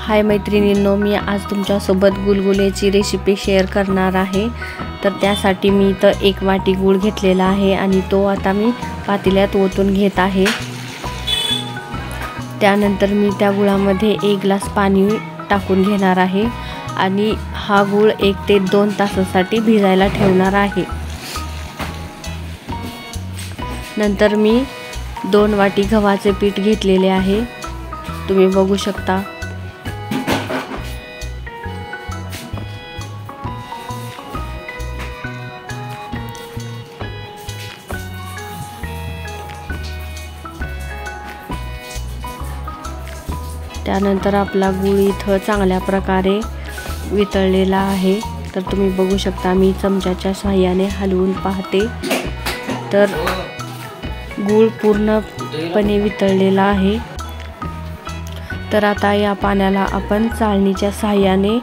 हाय मैत्रिणींनो, मी आज तुमच्यासोबत गुलगुल्याची रेसिपी शेअर करणार आहे। तर त्यासाठी मी इथं 1 वाटी गूळ घेतलेला आहे आणि तो आता मी पातेल्यात ओतून घेत आहे। त्यानंतर मी त्या गुळामध्ये 1 ग्लास पाणी टाकून घेणार आहे आणि हा गूळ 1 ते 2 तासासाठी भिजायला ठेवणार आहे। नंतर मी 2 वाटी गव्हाचे पीठ घेतलेले आहे, तुम्ही बघू शकता। त्यानंतर आपला गूळ इथं चांगल्या प्रकारे वितळलेला आहे। तर तुम्ही बघू शकता, मी चमच्याच्या सहाय्याने हलवून पाहते तर गूळ पूर्णपणे वितळलेला आहे। तर आता या पाण्याला आपण चाळणीच्या सहाय्याने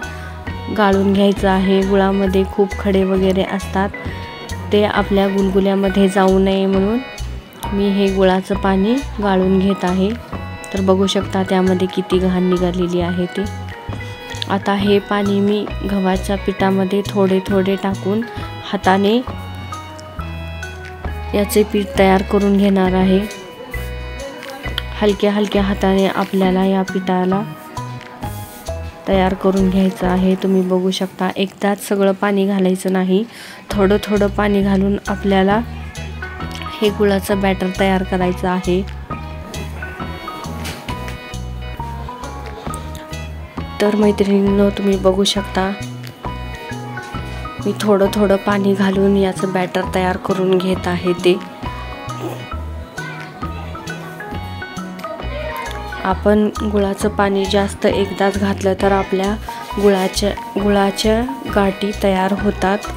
गाळून घ्यायचं आहे। गुळामध्ये खूप खडे वगैरे असतात, ते आपल्या गुलगुल्यामध्ये जाऊ नये म्हणून मी हे गुळाचं पाणी गाळून घेत आहे। तर बघू शकता त्यामध्ये किती घाण निघालेली आहे ते। आता हे पाणी मी गव्हाच्या पिठामध्ये थोडे थोडे टाकून हाताने याचे पीठ तयार करून घेणार आहे। हलक्या हलक्या हाताने आपल्याला या पिठाला तयार करून घ्यायचं आहे। तुम्ही बघू शकता, एकदाच सगळं पाणी घालायचं नाही, थोडं थोडं पाणी घालून आपल्याला हे गुळाचं बॅटर तयार करायचं आहे। तर मैत्रिणींनो, तुम्ही बघू शकता, मी थोडं थोडं पाणी घालून याचं बॅटर तयार करून घेत आहे। ते आपण गुळाचं पाणी जास्त एकदाच घातलं तर आपल्या गुळाच्या गाठी तयार होतात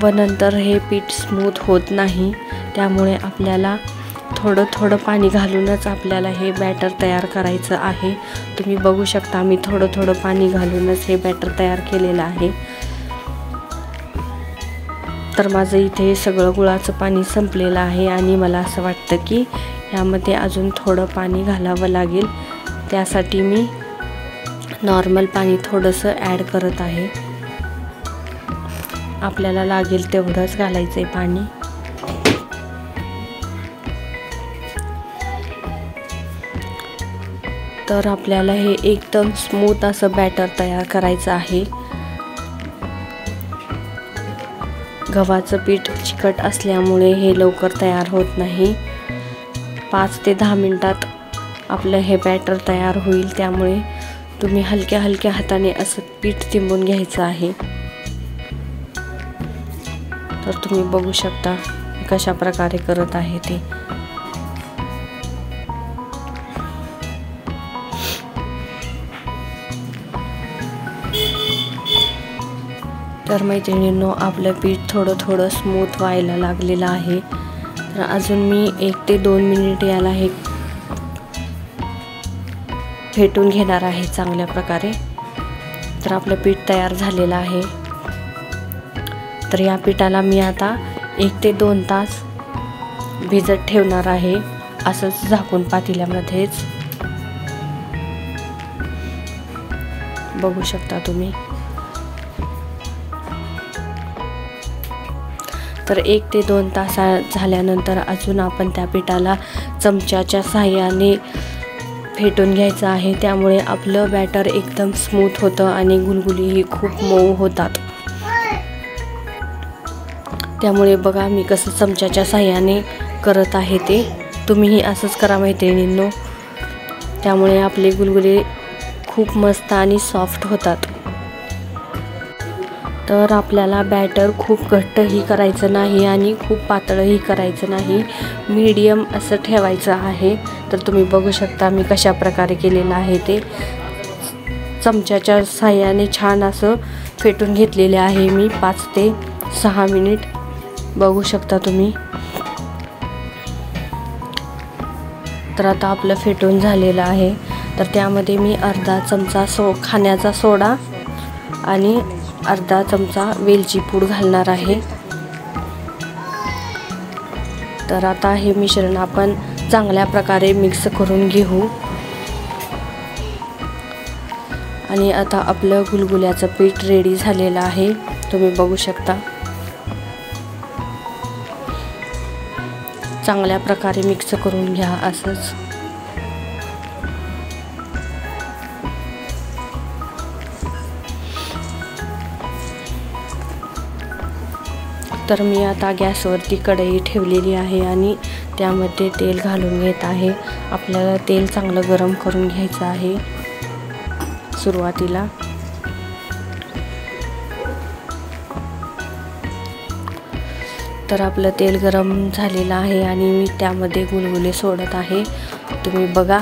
व नंतर हे पीठ स्मूथ होत नाही। त्यामुळे आपल्याला थोडं थोडं पाणी घालूनच आपल्याला हे बॅटर तयार करायचं आहे। तुम्ही बघू शकता, मी थोडं थोडं पाणी घालूनच हे बॅटर तयार केलेलं आहे। तर माझं इथे सगळं गुळाचं पाणी संपलेलं आहे आणि मला असं वाटतं की यामध्ये अजून थोडं पाणी घालावं लागेल। त्यासाठी मी नॉर्मल पाणी थोडंसं ॲड करत आहे। आपल्याला लागेल तेवढंच घालायचं आहे पाणी। तर आपल्याला हे एकदम स्मूथ असं बॅटर तयार करायचं आहे। गव्हाचं पीठ चिकट असल्यामुळे हे लवकर तयार होत नाही, 5 ते 10 मिनिटात आपलं हे बॅटर तयार होईल। त्यामुळे तुम्ही हलक्या हलक्या हाताने असं पीठ तिंबून घ्यायचं आहे। तर तुम्ही बघू शकता कशा प्रकारे करत आहे ते। तर मैत्रिणींनो, आपलं पीठ थोडं थोडं स्मूथ व्हायला लागलेलं आहे। तर अजून मी 1 ते 2 मिनिट याला हे फेटून घेणार आहे चांगल्या प्रकारे। तर आपलं पीठ तयार झालेलं आहे। तर या पिठाला मी आता 1 ते 2 तास भिजत ठेवणार आहे, असंच झाकून पातेल्यामध्येच। बघू शकता तुम्ही। तर 1 ते 2 तास झाल्यानंतर अजून आपण त्या पिठाला चमच्याच्या सहाय्याने फेटून घ्यायचं आहे। त्यामुळे आपलं बॅटर एकदम स्मूथ होतं आणि गुलगुलीही खूप मऊ होतात। त्यामुळे बघा मी कसं चमच्याच्या सहाय्याने करत आहे ते, तुम्हीही असंच करा मैत्रिणींनो। त्यामुळे आपले गुलगुले खूप मस्त आणि सॉफ्ट होतात। तर आपल्याला बॅटर खूप घट्टही करायचं नाही आणि खूप पातळही करायचं नाही, मीडियम असं ठेवायचं आहे। तर तुम्ही बघू शकता मी कशा प्रकारे केलेलं आहे ते। चमच्याच्या सहाय्याने छान असं फेटून घेतलेले आहे मी 5 ते 6 मिनिट, बघू शकता तुम्ही। तर आता आपलं फेटून झालेलं आहे। तर त्यामध्ये मी अर्धा चमचा खाण्याचा सोडा आणि अर्धा चमचा वेलची पूड घालणार आहे। तर आता हे मिश्रण आपण चांगल्या प्रकारे मिक्स करून घेऊ। आणि आता आपलं गुलगुल्याचं पीठ रेडी झालेलं आहे, तुम्ही बघू शकता. चांगल्या प्रकारे मिक्स करून घ्या असंच. तर मी आता गॅसवरती कढई ठेवलेली आहे आणि त्यामध्ये तेल घालून घेत आहे. आपल्याला तेल चांगलं गरम करून घ्यायचं आहे सुरुवातीला. तर आपलं तेल गरम झालेलं आहे आणि मी त्यामध्ये गुलगुले सोडत आहे, तुम्ही बघा.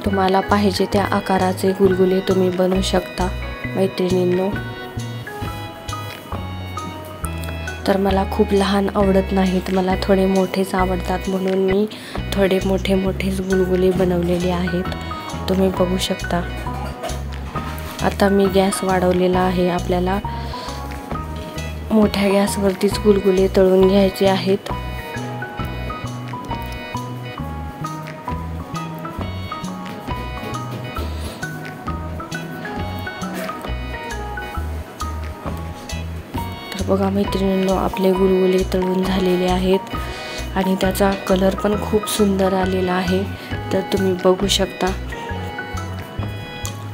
तुम्हाला पाहिजे त्या आकाराचे गुलगुले तुम्ही बनवू शकता मैत्रिणींनो. तर मला खूप लहान आवडत नाहीत, मला थोडे मोठेच आवडतात, म्हणून मी थोडे मोठेच गुलगुले बनवलेले आहेत, तुम्ही बघू शकता. आता मी गॅस वाढवलेला आहे. आपल्याला मोठ्या गॅसवरतीच गुलगुले तळून घ्यायचे आहेत. तर बघा मैत्रिणींनो, आपले गुलगुले तळून झालेले आहेत आणि त्याचा कलर पण खूप सुंदर आलेला आहे, तर तुम्ही बघू शकता.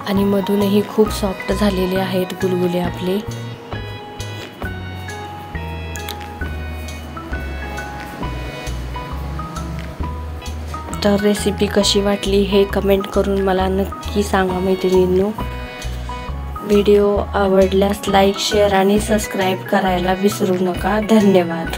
आणि मधूनही खूप सॉफ्ट झालेले आहेत गुलगुले आपले. तर रेसिपी कशी वाटली हे कमेंट करून मला नक्की सांगा मैत्रिणींनो. व्हिडिओ आवडल्यास लाईक, शेअर आणि सबस्क्राईब करायला विसरू नका. धन्यवाद.